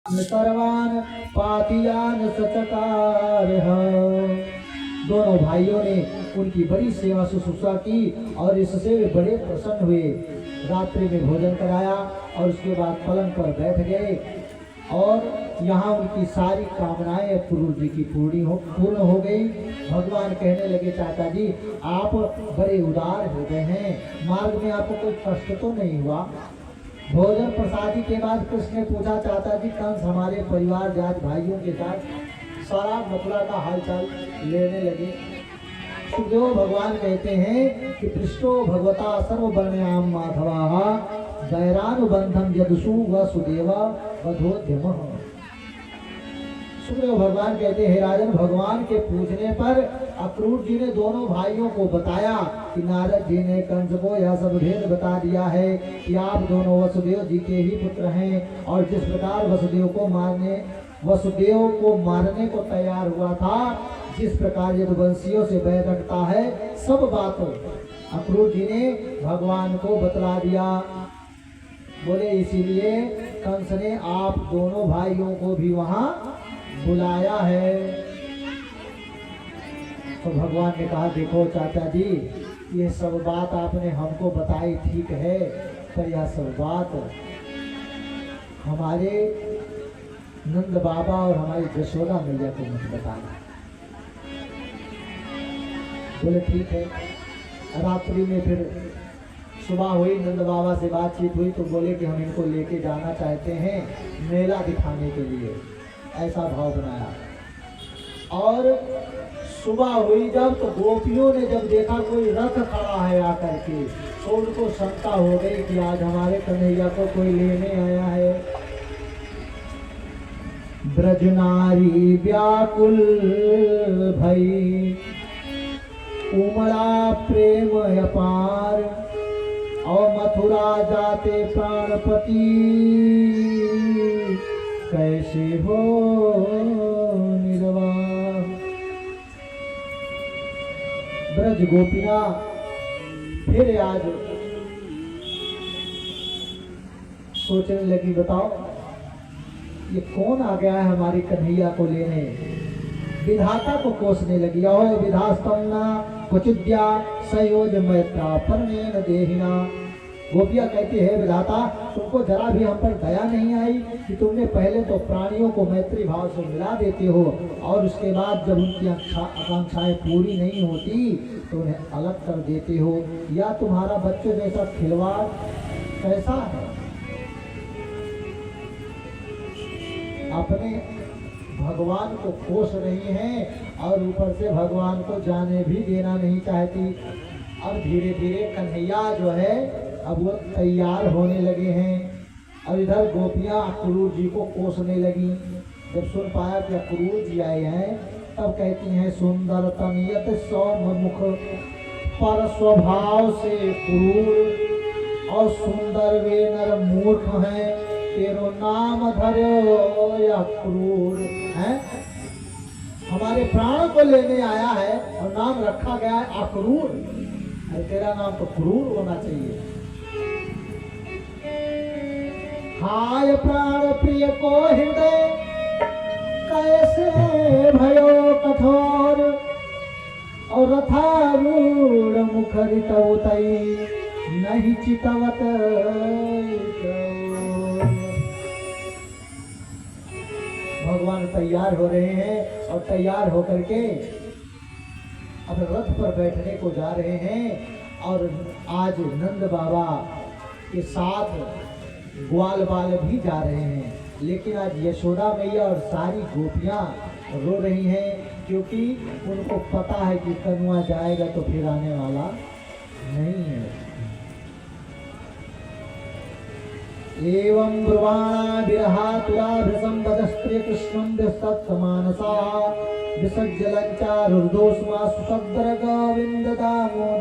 सर्वान पातियान सचकार। दोनों भाइयों ने उनकी बड़ी सेवा शुश्रूषा की और इससे वे बड़े प्रसन्न हुए। रात्रि में भोजन कराया और उसके बाद पलंग पर बैठ गए और यहाँ उनकी सारी कामनाएं क्रूर जी की पूर्ण हो गई। भगवान कहने लगे, चाचा जी आप बड़े उदार हो गए हैं, मार्ग में आपको कोई कष्ट तो नहीं हुआ? भोजन प्रसादी के बाद कृष्ण ने पूछा, चाचा जी कंस हमारे परिवार जात भाइयों के साथ सारा मथुरा का हालचाल लेने लगे। सुखदेव भगवान कहते हैं कि पृष्ठो भगवता सर्ववर्णयाम माधवा दैरानुबंधम यदसु वसुदेवा वधोद्यम। सुखदेव भगवान कहते हैं, राजन भगवान के पूछने पर अक्रूर जी ने दोनों भाइयों को बताया कि नारद जी ने कंस को यह सब भेद बता दिया है कि आप दोनों वसुदेव जी के ही पुत्र हैं और जिस प्रकार वसुदेव को मारने को तैयार हुआ था, जिस प्रकार यदुवंशियों से बैर रखता है, सब बातों अक्रूर जी ने भगवान को बतला दिया। बोले इसीलिए कंस ने आप दोनों भाइयों को भी वहां बुलाया है। तो भगवान ने कहा, देखो चाचा जी ये सब बात आपने हमको बताई ठीक है, पर यह सब बात हमारे नंद बाबा और हमारी यशोदा मैया को मत बताना। बोले ठीक है। रात्रि में फिर सुबह हुई, नंद बाबा से बातचीत हुई तो बोले कि हम इनको लेके जाना चाहते हैं मेला दिखाने के लिए, ऐसा भाव बनाया। और सुबह हुई जब तो गोपियों ने जब देखा कोई रथ खड़ा है आकर के, तो उनको शंका हो गई कि आज हमारे कन्हैया को कोई लेने आया है। ब्रज नारी व्याकुल भई उमड़ा प्रेम अपार और मथुरा जाते प्राणपति कैसे हो निर्वाह। ब्रज गोपियां फिर आज सोचने लगी, बताओ ये कौन आ गया है हमारी कन्हैया को लेने। विधाता को कोसने लगी, और विधास्तम्ना कुचिद्या संयोज मैत्रा परमेन देहिना। गोपिया कहती है, विधाता तुमको जरा भी हम पर दया नहीं आई कि तुमने पहले तो प्राणियों को मैत्री भाव से मिला देते हो और उसके बाद जब उनकी आकांक्षाएं पूरी नहीं होती तो उन्हें अलग कर देते हो। या तुम्हारा बच्चों जैसा खिलवाड़ कैसा है? अपने भगवान को कोस रही हैं और ऊपर से भगवान को जाने भी देना नहीं चाहती। अब धीरे धीरे कन्हैया जो है अब वो तैयार होने लगे हैं और इधर गोपियां अक्रूर जी को कोसने लगी। जब सुन पाया कि अक्रूर जी आए हैं तब कहती हैं, सुंदर तनियत सौमुख पर स्वभाव से क्रूर और सुंदर वे नर मूर्ख हैं, तेरो नाम धरो या क्रूर है। हमारे प्राण को लेने आया है और नाम रखा गया है अक्रूर, तेरा नाम तो क्रूर होना चाहिए। हाय प्राण प्रिय को हृदय कैसे भयो कठोर और रथारूढ़ मुखरित उतई नहीं चितवत। भगवान तैयार हो रहे हैं और तैयार होकर के अब रथ पर बैठने को जा रहे हैं और आज नंद बाबा के साथ ग्वाल बाल भी जा रहे हैं। लेकिन आज यशोदा मैया और सारी गोपियां रो रही हैं क्योंकि उनको पता है कि कनुआ जाएगा तो फिर आने वाला नहीं है। एवं ब्रुवाणा विरहातुरा भृसंबदस्त्रे कृष्णं विसत्समानसा विसज्जलंचा रुर्दोष्मा सुसद्र गोविंद दामो।